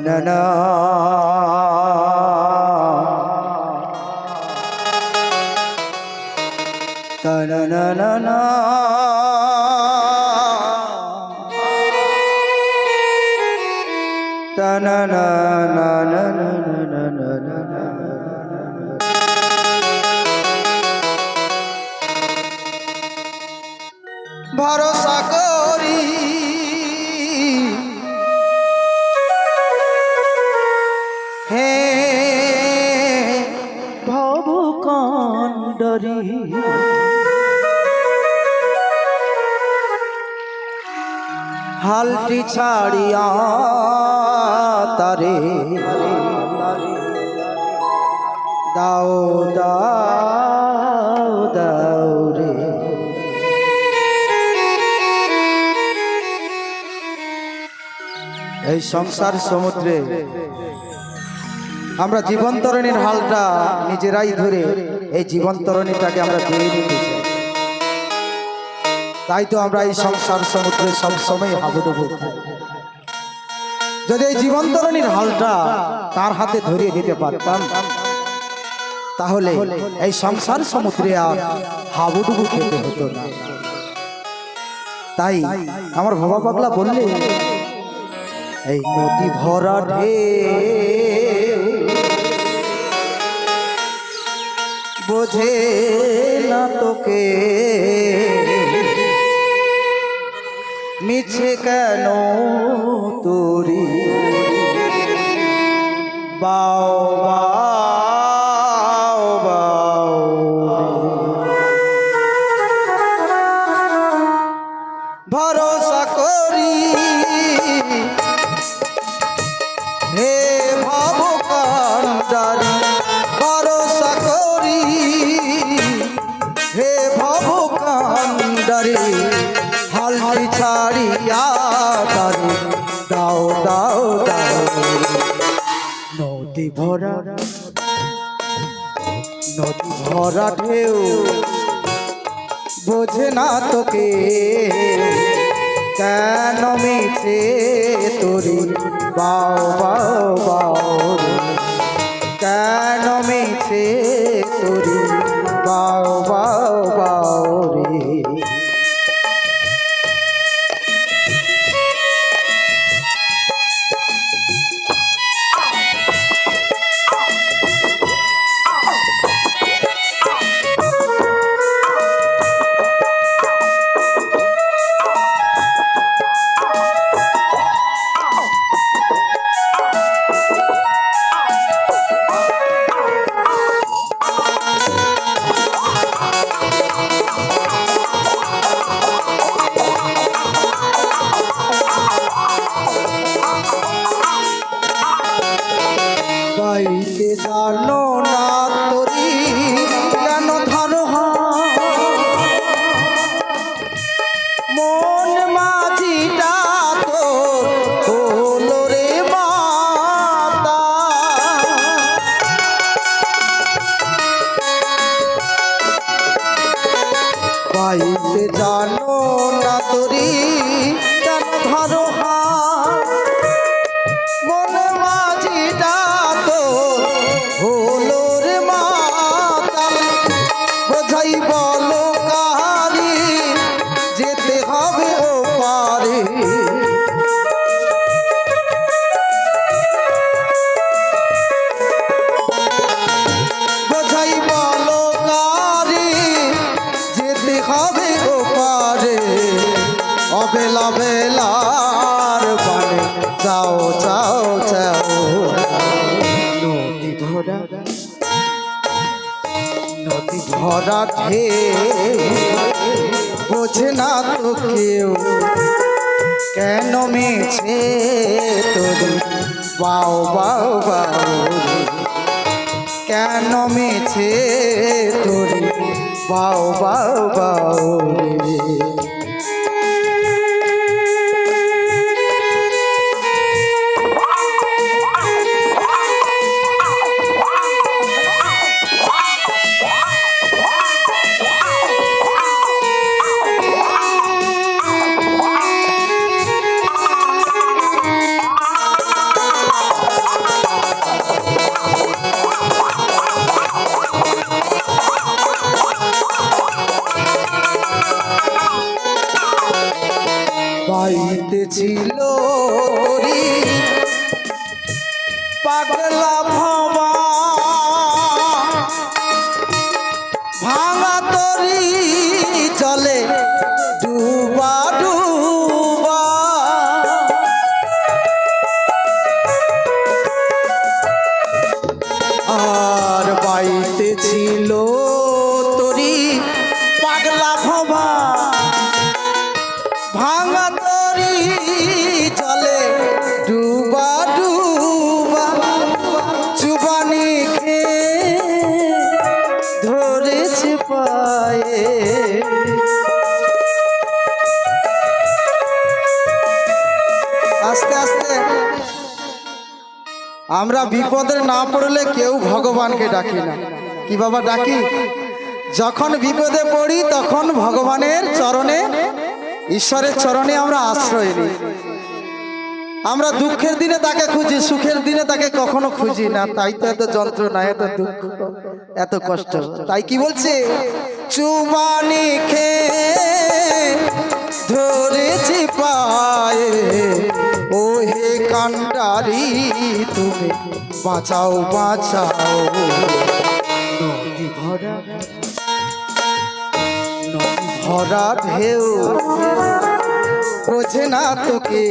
না না তা না না না না তা না না না না না না না ভরসা করি হে ভব কণ্ডরী হালটি ছাড়িয়া তারে দাও দাও দাও রে এই সংসার সমুদ্রে আমরা জীবন্তরণীর হালটা নিজেরাই ধরে এই জীবন্তরণীটাকে আমরা দিয়ে নিতে চাই। তাই তো আমরা এই সংসার সমুদ্রে সবসময় হাবুডুবু খাই। যদি এই জীবন্তরণীর হালটা তার হাতে ধরিয়ে দিতে পারতাম তাহলে এই সংসার সমুদ্রে আর হাবুডুবু খেতে হতো না। তাই আমার ভবা পাগলা বললে এই নদী ভরা ঢেউ বোঝে না তোকে মিছে কেন তোরি বাও বাও বাও ভরসা করি হে ভব কণ্ডরী ভরসা করি হে ভব কণ্ডরী হালটি ছাড়িয়া তারে দাও দাও দাও নদী ভরা ঢেউ বোঝে না তোকে কেন মিছে তোরি বাও বাও বাও কেন মিছে তোরি বাও বাও বাও রে বাইকে জানো না তোরি কেন ধরো মন মাঝিটা তোর হলো রে মাতা বাইকে জানো না তোরি কেন ধরো মন মাঝিটা হলো রে মাতাল বোঝাই বলো কাহারি যেতে হবে ও পারে বোঝাই বলো কাহারি যেতে হবে ও পারে অবেলা বেলার পানে যাও যাও যাও নদী ভরা ঢেউ বোঝে না তো কেউ কেন মিছে তোরি বাও বাও বাও কেন মিছে তোরি বাও বাও বাও রে ধরেছে পায়ে। আস্তে আস্তে আমরা বিপদে না পড়লে কেউ ভগবানকে ডাকি না। কি বাবা ডাকি? যখন বিপদে পড়ি তখন ভগবানের চরণে, ঈশ্বরের চরণে আমরা আশ্রয় নিই। আমরা দুঃখের দিনে তাকে খুঁজি, সুখের দিনে তাকে কখনো খুঁজি না। তাই তো এত যন্ত্রণা, এত দুঃখ, এত কষ্ট। তাই কি বলছে? চুমানি খেয়ে ধরেছি পায়ে, ও হে কান্ডারি তুমি বাঁচাও বাঁচাও। নদী ভরা, নদী ভরা ঢেউ বোঝে না তোকে,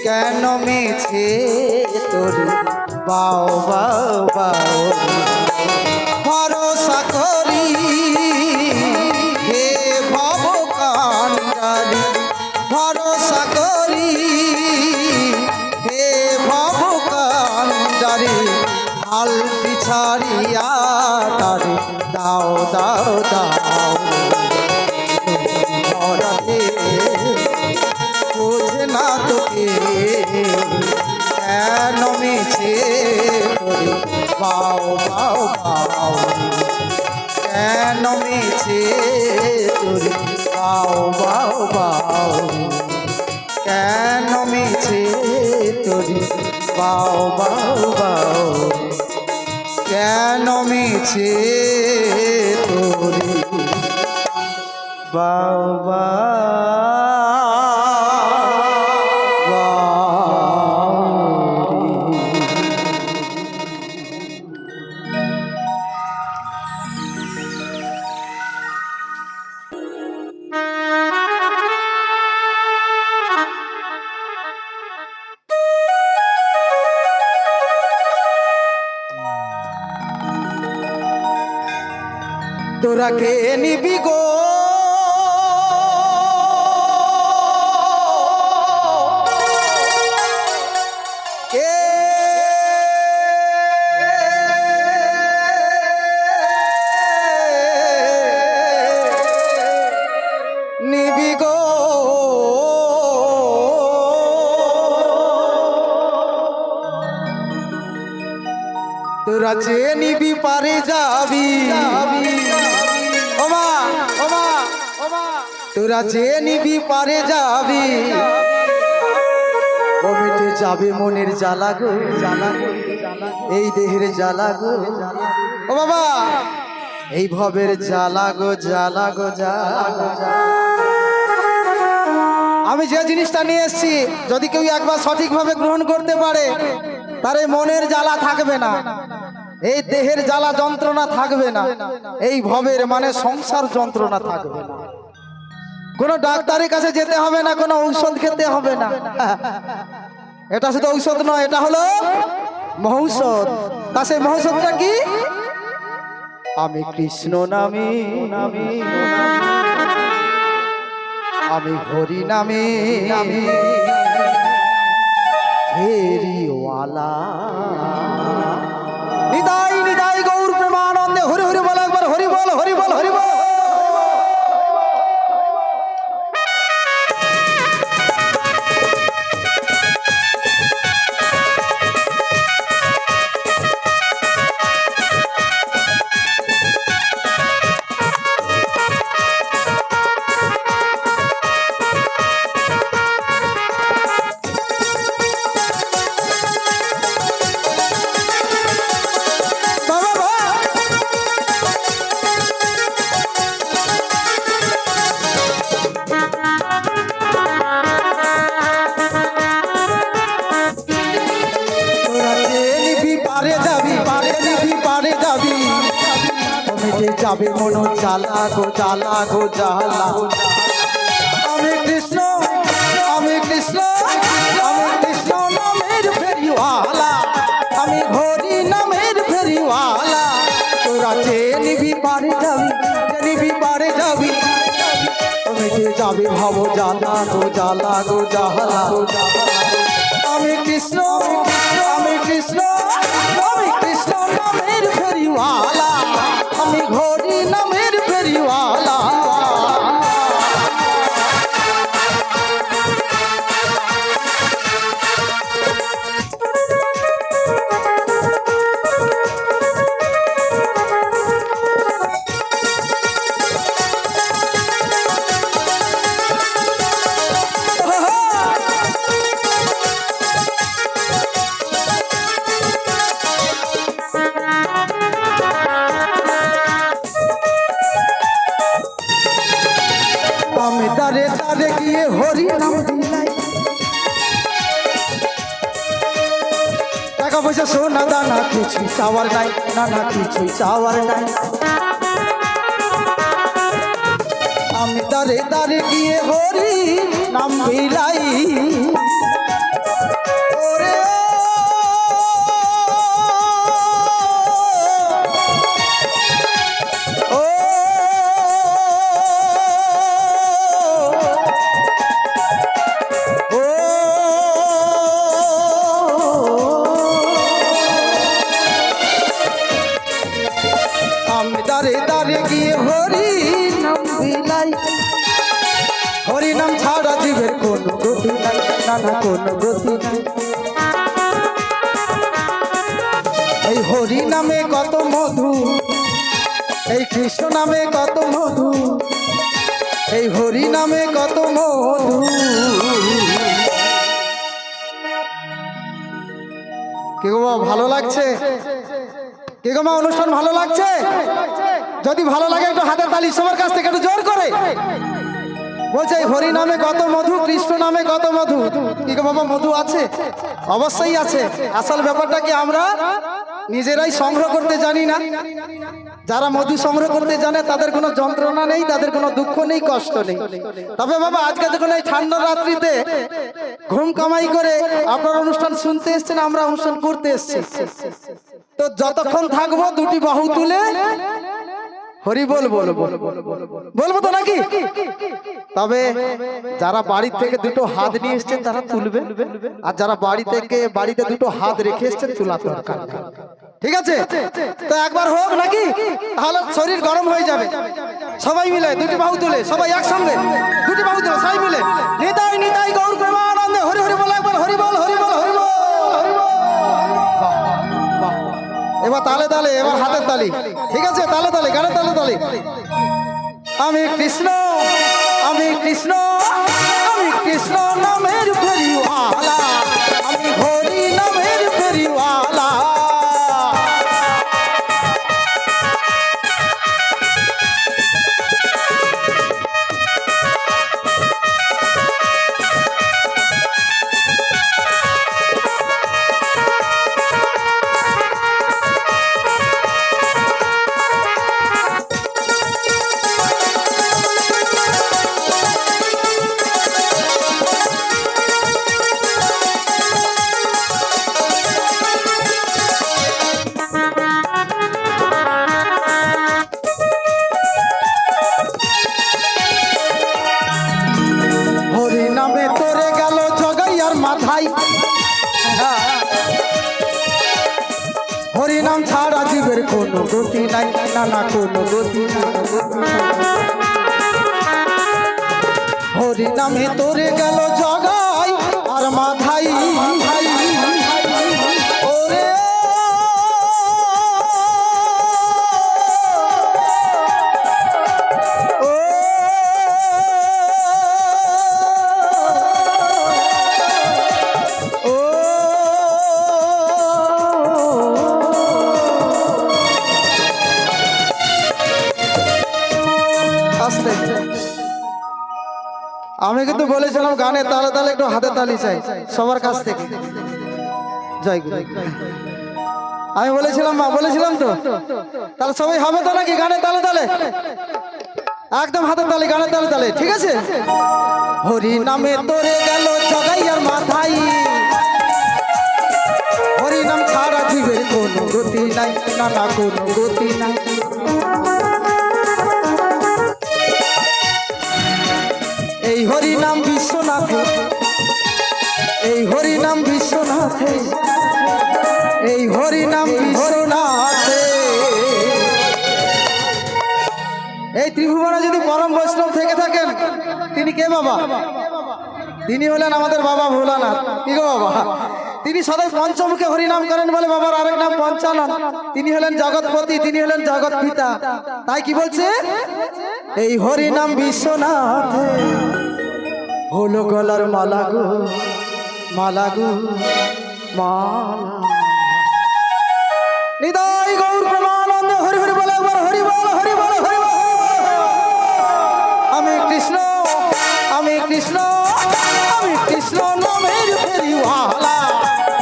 কেন মেছে তোর বাও বাও বাও। ভরসা করি হে ভব কান্ডারি, ভরসা করি হে ভব কান্ডারি, হাল পিছাড়িয়া তারে দাও দাও দাও। বোঝে না তোকে, কেন মেছে তোরে বাও বাও বাও, কেন মেছে তোরে বাও বাও বাও, কেন মেছে তোরে বাও বাও বাও, কেন মেছে তোরে বাও বাও। তোরা কে নিবি গো কে নিবি গো, তোরা যে নিবি পারে যাবি, ওমা ওমা ওমা, তোরা যে নিবি পারে যাবি, ও মিটে যাবে মনের জ্বালা গো, জ্বালা গো, এই দেহের জ্বালা গো, ও বাবা এই ভবের জ্বালা গো, জ্বালা গো, জ্বালা গো। আমি যে জিনিসটা নিয়ে এসেছি যদি কেউ একবার সঠিকভাবে গ্রহণ করতে পারে, তার এই মনের জ্বালা থাকবে না, এই দেহের জ্বালা যন্ত্রণা থাকবে না, এই ভবের মানে সংসার যন্ত্রণা থাকবে না। কোনো ডাক্তারের কাছে যেতে হবে না, কোনো ঔষধ খেতে হবে না। এটা শুধু ঔষধ নয়, এটা হলো মহৌষধ। তা সেই মহৌষধটা কি? আমি কৃষ্ণ নামে, আমি হরি নামে ফেরিওয়ালা। নিতাই নিতাই গৌর প্রেমানন্দে হরি হরি বল, একবার হরি বল, হরি বল, হরি বল। যাবে মন জ্বালা গো, জ্বালা গো, জ্বালা। আমি কৃষ্ণ, আমি কৃষ্ণ, আমি কৃষ্ণ নামের ফেরিওয়ালা, আমি হরি নামের ফেরিওয়ালা। তোরা যে নিবি পারে যাবি, যে নিবি পারে যাবি, তুমি যে যাবে ভাব জ্বালা গো, জ্বালা গো, জ্বালা। আমি কৃষ্ণ, আমি কৃষ্ণ, আমি কৃষ্ণ নামের ফেরিওয়ালা, পয়সা সোনা দানা কিছুই চাওয়ার নাই, না না কিছুই চাওয়ার নাই। আমি দাঁড়ে দাঁড়ে গিয়ে হরি নাম বিলাই, ওরে ও আমি দাঁড়ে দাঁড়ে গিয়ে হরি নাম বিলাই, হরি নাম ছাড়া জীবের কোন গতি নাই, না না কোন গতি নাই। এই হরি নামে কত মধু, এই কৃষ্ণ নামে কত মধু, এই হরি নামে কত মধু। কে গো মা ভালো লাগছে? কে গো মা অনুষ্ঠান ভালো লাগছে? যদি ভালো লাগে একটু হাতের তালি সবার কাছ থেকে একটু জোর করে। বলছে এই হরি নামে কত মধু, কৃষ্ণ নামে কত মধু। কি গো বাবা মধু আছে? অবশ্যই আছে। আসল ব্যাপারটা কি আমরা নিজেরাই সংগ্রহ করতে জানি না। যারা মধু সংগ্রহ করতে জানে তাদের কোনো যন্ত্রণা নেই, তাদের কোনো দুঃখ নেই, কষ্ট নেই। তবে বাবা আজকে যখন এই ঠান্ডা রাত্রিতে ঘুম কামাই করে আপনার অনুষ্ঠান শুনতে এসছেন, আমরা অনুষ্ঠান করতে এসছি, তো যতক্ষণ থাকবো দুটি বাহু তুলে হরি বল বলবো, বলবো তো নাকি? তবে যারা বাড়ি থেকে দুটো হাত নিয়ে এসছেন তারা তুলবে, আর যারা বাড়িতে দুটো হাত রেখে এসছেন তোলা দরকার। ঠিক আছে? তো একবার হোক নাকি, তাহলে শরীর গরম হয়ে যাবে। সবাই মিলে দুটি বাহু তুলে, সবাই একসঙ্গে দুটি বাহু তুলে সবাই মিলে নিতাই নিতাই গৌর প্রেমানন্দে হরি হরি বল, একবার হরি বল হরি বল হরি বল। এবার তালে তালে, এবার হাতের তালি। ঠিক আছে? তালে তালে, গানের তালে তালে। আমি কৃষ্ণ, আমি কৃষ্ণ, আমি কৃষ্ণ নামের ফেরিওয়ালা, আমি হরি নামের ফেরিওয়ালা। হরি নাম ছাড়া জীবের কোনো গতি নাই, না না কোনো গতি নাই। হরি নামে তোরে গেল জগাই আর মাধাই, ওরে আমি কিন্তু বলেছিলাম গানে তালে তালে একটু হাতে তালি চাই সবার কাছ থেকে। জয় গুরু। আমি বলেছিলাম মা, বলেছিলাম তো, তাহলে সবাই হবে তো নাকি গানে তালে তালে? একদম হাতে তালি, গানে তালে তালে। ঠিক আছে? হরি নামে তোরে গেল জগাইয়ার মাথায়, হরি নাম ছাড়া জীবের কোনো গতি নাই, না না কোনো গতি নাই। এই হরি নাম বিশ্বনাথে, এই হরি নাম বিশ্বনাথে, এই হরি নাম বিশ্বনাথে। এই ত্রিভুবনে যদি পরম বৈষ্ণব থেকে থাকেন, তিনি কে বাবা? তিনি হলেন আমাদের বাবা ভোলানাথ। কি গো বাবা? তিনি সদাই পঞ্চমুখে হরিনাম করেন বলে বাবার আরেক নাম পঞ্চানন। তিনি হলেন জগৎপতি, তিনি হলেন জগৎ পিতা। তাই কি বলছে? এই হরিনাম বিশ্বনাথ হলো গলার মালা গো, মালা গো মালা। নিতাই গৌর প্রেমানন্দে হরি হরি বল, একবার হরি বল হরি বল হরি বল। আমি কৃষ্ণ, আমি কৃষ্ণ, আমি কৃষ্ণ নামের ফেরিওয়ালা,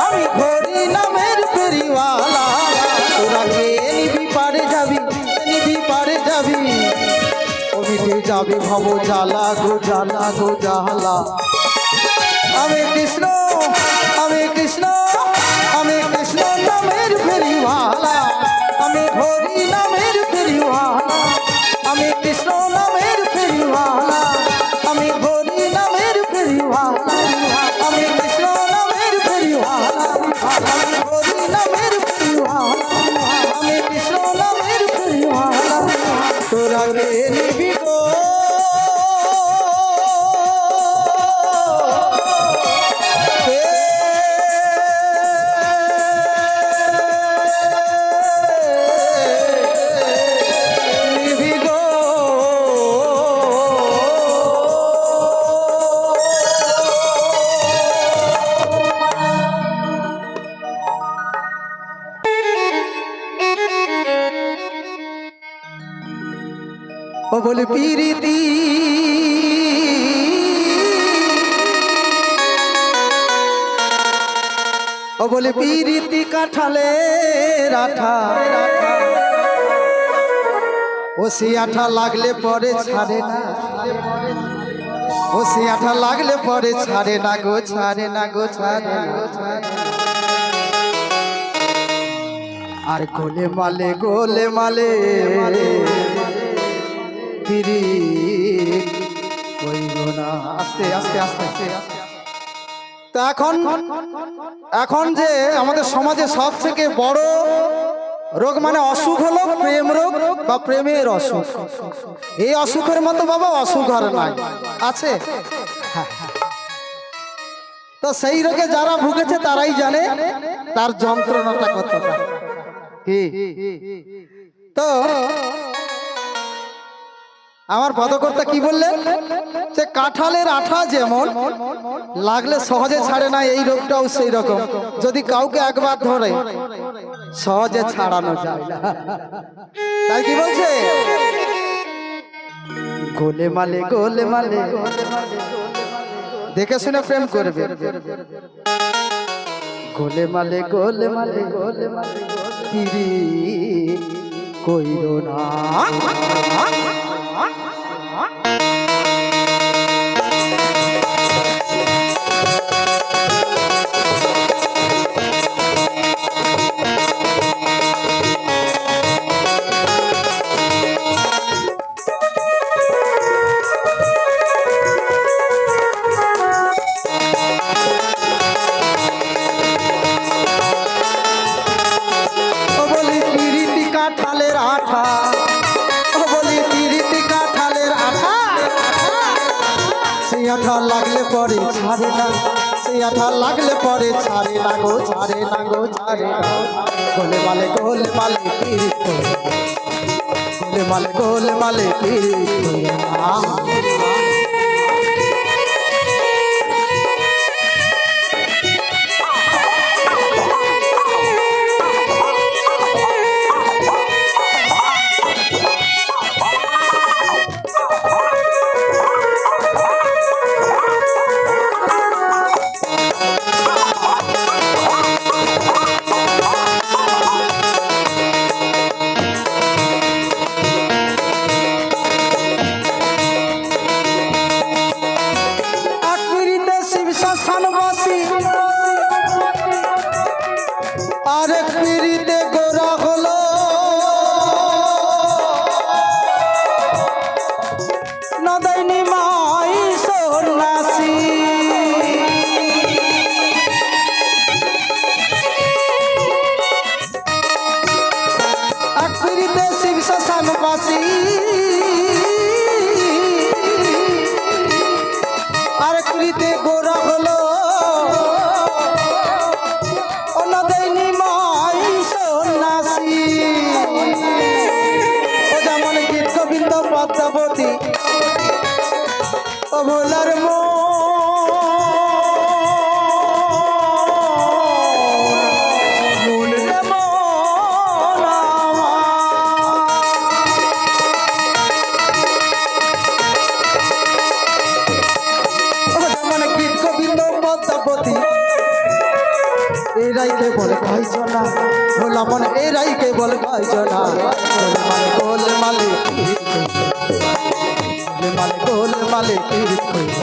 আমি হরি নামের যাবি ও মিটে যাবে ভব জ্বালা গো জ্বালা গো জ্বালা আমি কৃষ্ণ আমি কৃষ্ণ আমি কৃষ্ণ নামের ফেরিওয়ালা আমি হরি নামের ফেরিওয়ালা আমি কৃষ্ণ নামের ফেরিওয়ালা আমি হরি নামের ফেরিওয়ালা আমি কৃষ্ণ নামের ফেরিওয়ালা আমি হরি নামের ফেরিওয়ালা আমি কৃষ্ণ নামের ফেরিওয়ালা তোরা কে নিবি গো ও বলে পিরিতি ও বলে পিরিতি কাঠালে রাঠা ও সে আঠা লাগলে পরে ছাড়ে না ও সে আঠা লাগলে পরে ছাড়ে না গো ছাড়ে না গো ছাড়ে না আর গোলে মালে পিরি কইব না আস্তে আস্তে আস্তে তো এখন যে আমাদের সমাজে সব থেকে বড় রোগ মানে অসুখ হলো প্রেম রোগ বা প্রেমের অসুখ এই অসুখের মতো বাবা অসুখ আর নাই আছে তো সেই রোগে যারা ভুগেছে তারাই জানে তার যন্ত্রণাটা কতটা কি তো আমার পদকর্তা কি বললেন যে কাঁঠালের আঠা যেমন লাগলে সহজে ছাড়ে না এই রোগটাও সেই রকম যদি কাউকে একবার ধরে সহজে ছাড়ানো যায় না তাই কি বলছে গোলে মালে দেখে শুনে প্রেম করবে গোলে মালে পিরি কইরো না কাঁঠালের আঠা ও বলি পিরিতি কাঁঠালের আঠা সেই আঠা লাগলে পরে ছাড়ে না সেই আঠা লাগলে পরে ছাড়ে না গো ছাড়ে না গো ছাড়ে না গোলে মালে পিরিত গোলে মালে পিরিত আরেক পিরিতে গোরা হলো নদাইনি মাই সন্ন্যাসী এক পিরিতে শিব শ্মশানবাসী আরেক পিরিতে গোরা হলো পদ্মাবতী ও ভোলার গীত গোবিন্দ পদ্মাবতী এরাই কেবল গাইছনা ভোলা মন এরাই কেবল গাইছনা গোল মালে মালে পীড়িত হইব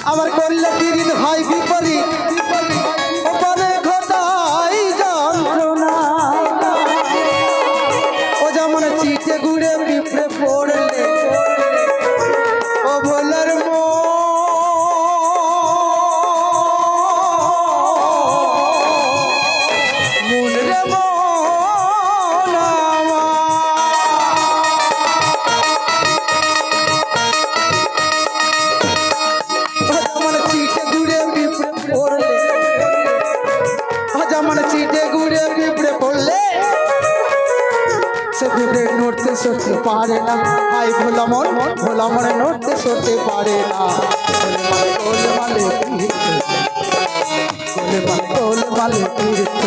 আবার করলে পীড়িত হয় বিপরীত ওপরে ঘটাই যন্ত্রণা ও যেমন চিটে গুড়ে পিঁপড়ে পড়লে ও ভোলার মন রে নড়তে সরতে পারে না ভাই ভোলা মনে নড়তে সরতে পারে না গোলে মালে গোলে মালে পীড়িত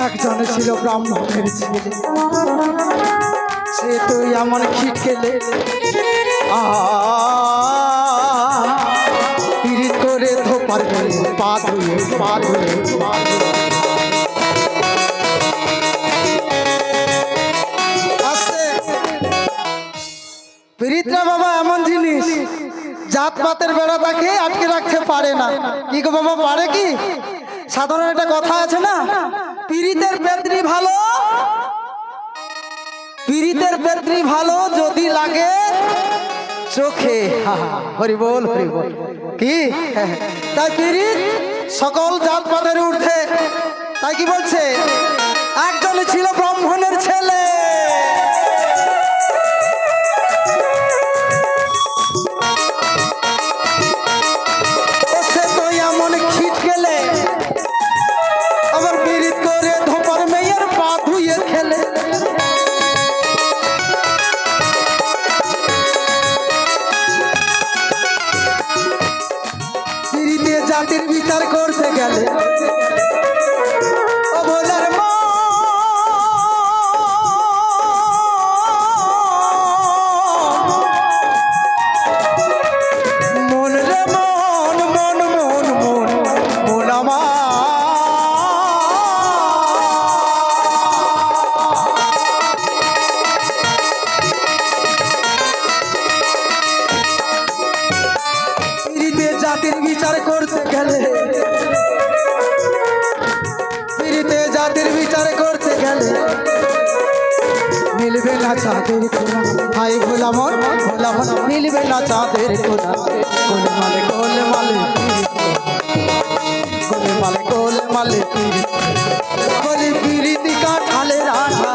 একজন ছিল ব্রাহ্মণের ছেলে সে তুই এমন খিটকেলে পীড়িত করে ধোপার পা ধুয়ে পীড়িতরা বাবা এমন জিনিস জাত পাতের বেড়া তাকে আটকে রাখতে পারে না কি গো বাবা পারে কি সাধারণ একটা কথা আছে না পীড়িতের পেত্রী ভালো পীড়িতের পেত্রী ভালো যদি লাগে চোখে হরি বল কি তাই পীড়িত সকল জাত পাতের ঊর্ধ্বে তাই কি বলছে একজন ছিল ব্রাহ্মণের ছেলে সে তো এমন খিট গেলে আবার পীড়িত করে ধোপার মেয়ের পা ধুয়ে খেলে পীড়িতে জাতির বিচার করতে গেলে ও ভোলার মন রে মন মন মন মন মন আমার জাতির বিচার করতে গেলে পীড়িতে জাতির বিচার করতে গেলে মিলবে না চাঁদের কোনা ভাই ভোলা মন মিলবে না চাঁদের কোনা গোলে মালে পীড়িত বলি পীড়িতি কাঠালের আঠা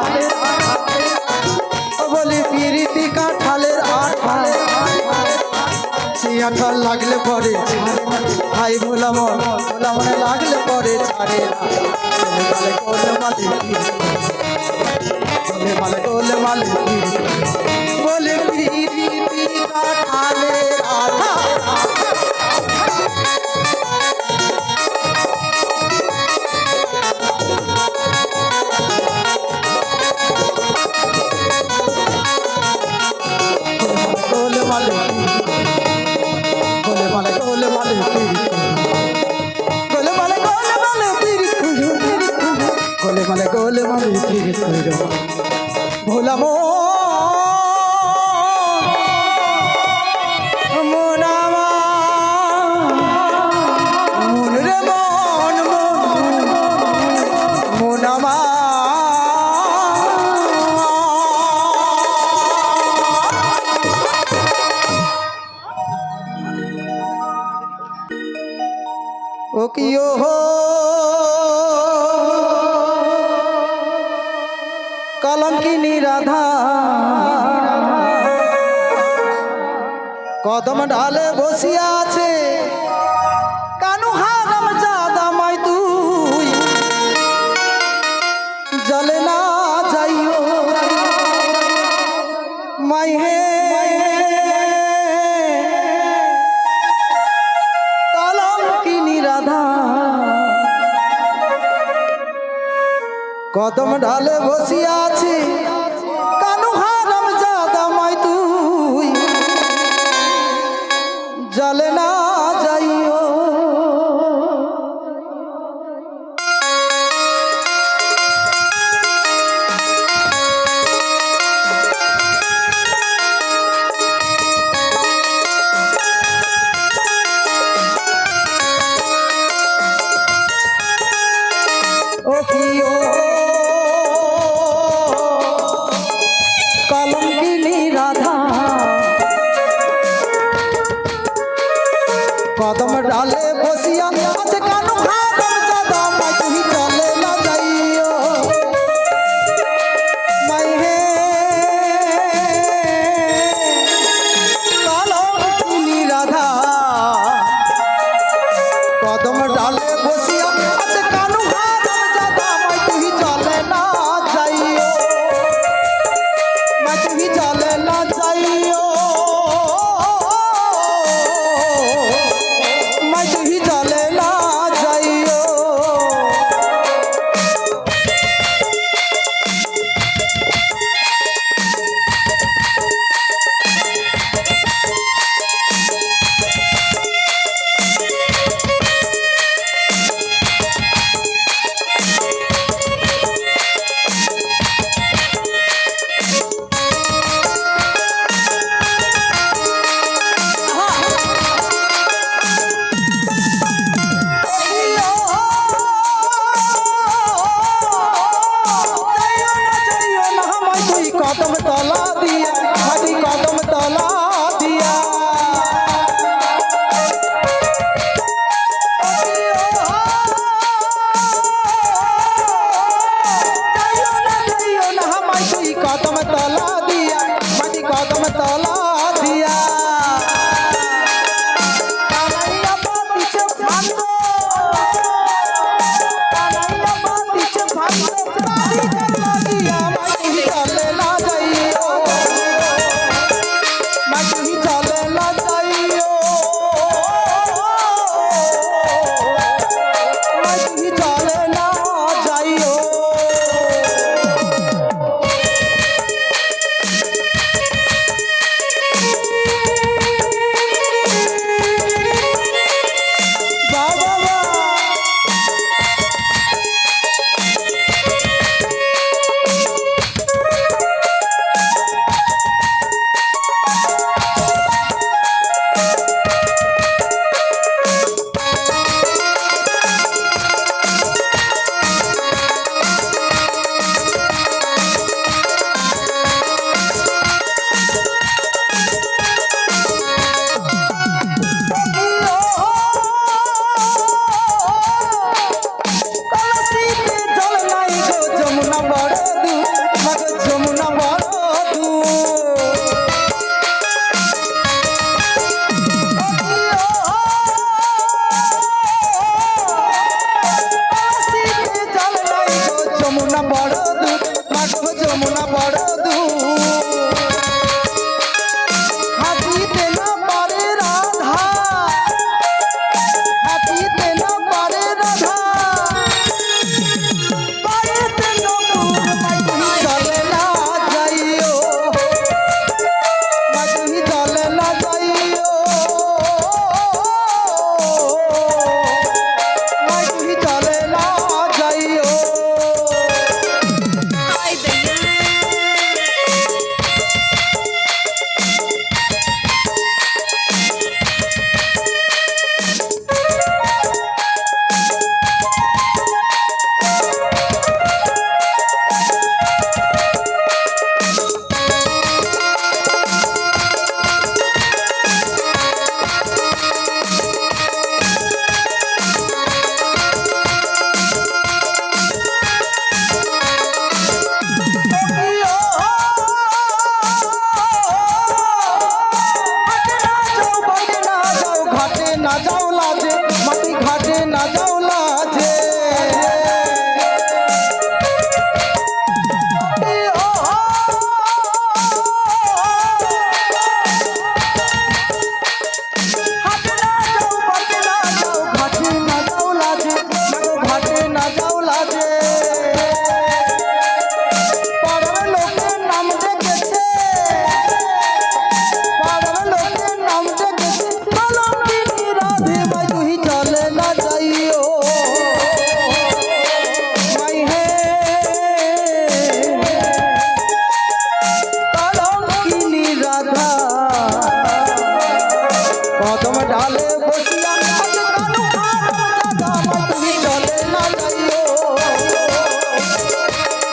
বলি পীড়িতি কাঠালের আঠা আঠা লাগলে পরে ভাই ভোলা মনে লাগলে পরে ছাড়ে গোলে মালে বলে পীড়িতি কাঠালের আঠা বলে মানুষ জিজ্ঞেস করে যাবো ভোলা মন রে মন মন আমার ও কি হো কলঙ্কিনী রাধা কদম ঢালে বসিয়া আছে কানু হারাম জাদা মাই তুই জলে না যাইও মাই হে কলঙ্কিনী রাধা কদম ঢালে বসিয়া আছে কানু হারাম জাদা মাই তুই জলে না যাইও ও কি ও কলঙ্কিনী রাধা কদম ডালে বসিয়া আছে কানু হারাম জাদা মাই তুই চলে না যাইও মাই হে কলঙ্কিনী রাধা কদম ডালে বসিয়া আছে কানু হারাম জাদা মাই তুই চলে না যাইও মাই তুই চলে না যাইও মাই তুই চলে না যাইও কদম তলা দিয়া হাজি কদম তলা দিয়া কদম তলা দিয়া হাজি কদম তলা দিয়া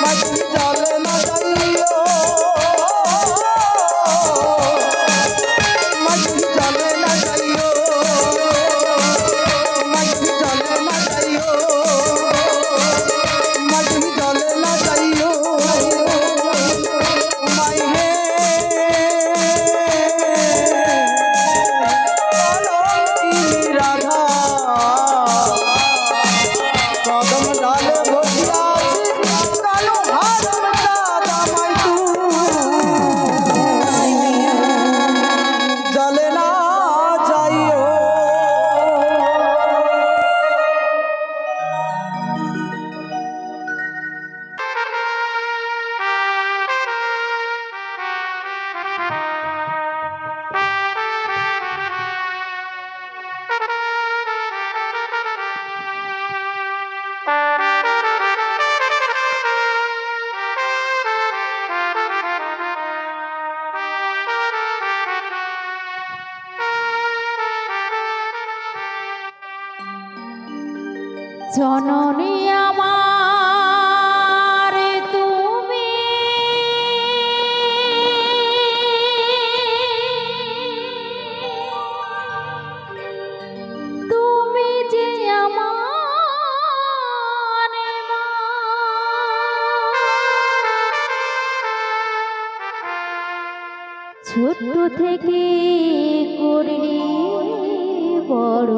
মাঝি জলে না যাইও, মাঝি জলে না যাইও, মাঝি জলে না যাইও, মাঝি জলে না যাইও মাই হে রাধা কদম ডালে বসিয়া কালো হার জামাই জলে না যাইও। জননী আমার তুমি, তুমি যে আমার মা, ছোট থেকে করলি বড়,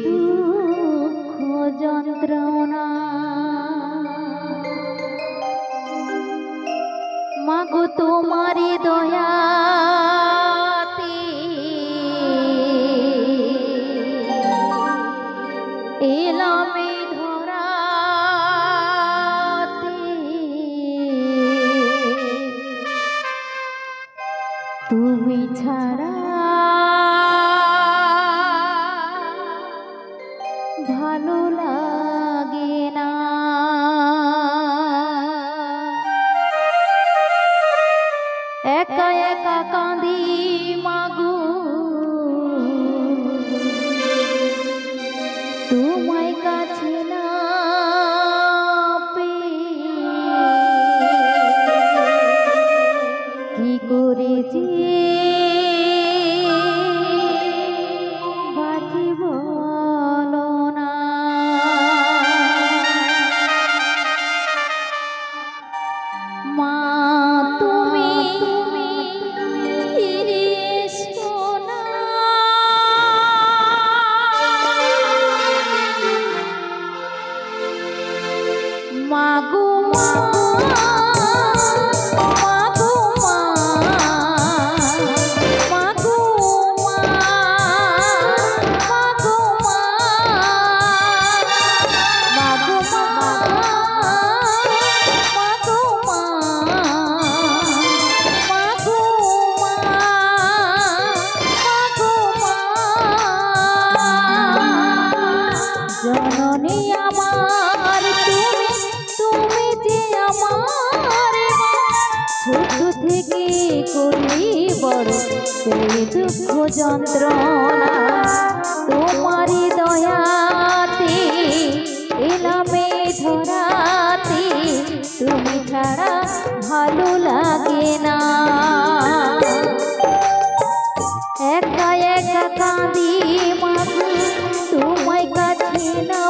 দুঃখ যন্ত্রণা মাগো তোমারি দয়াতে এলাম এই ধরাতে, তুমি ছাড়া ভালো লাগে না। একা একা কাঁদি মাগো তোমায় কাছে না পেয়ে, কি করে যে বাঁচিব না। মা তুমি ফিরে এসো না, মাগো মা, মাগো মা, মাগো মা, মাগো মা, মাগো মা, মাগো মা, মাগো মা, মাগো মা। জননী আমার তুমি, তুমি যে আমার মা, ছোট থেকে করি বড় সেই দুঃখ যন্ত্রণা, তোমারি দয়াতে এলাম এই ধরাতে, তুমি ছাড়া ভালো লাগে না। একা একা কাঁদি মাগো তোমায় কাছে না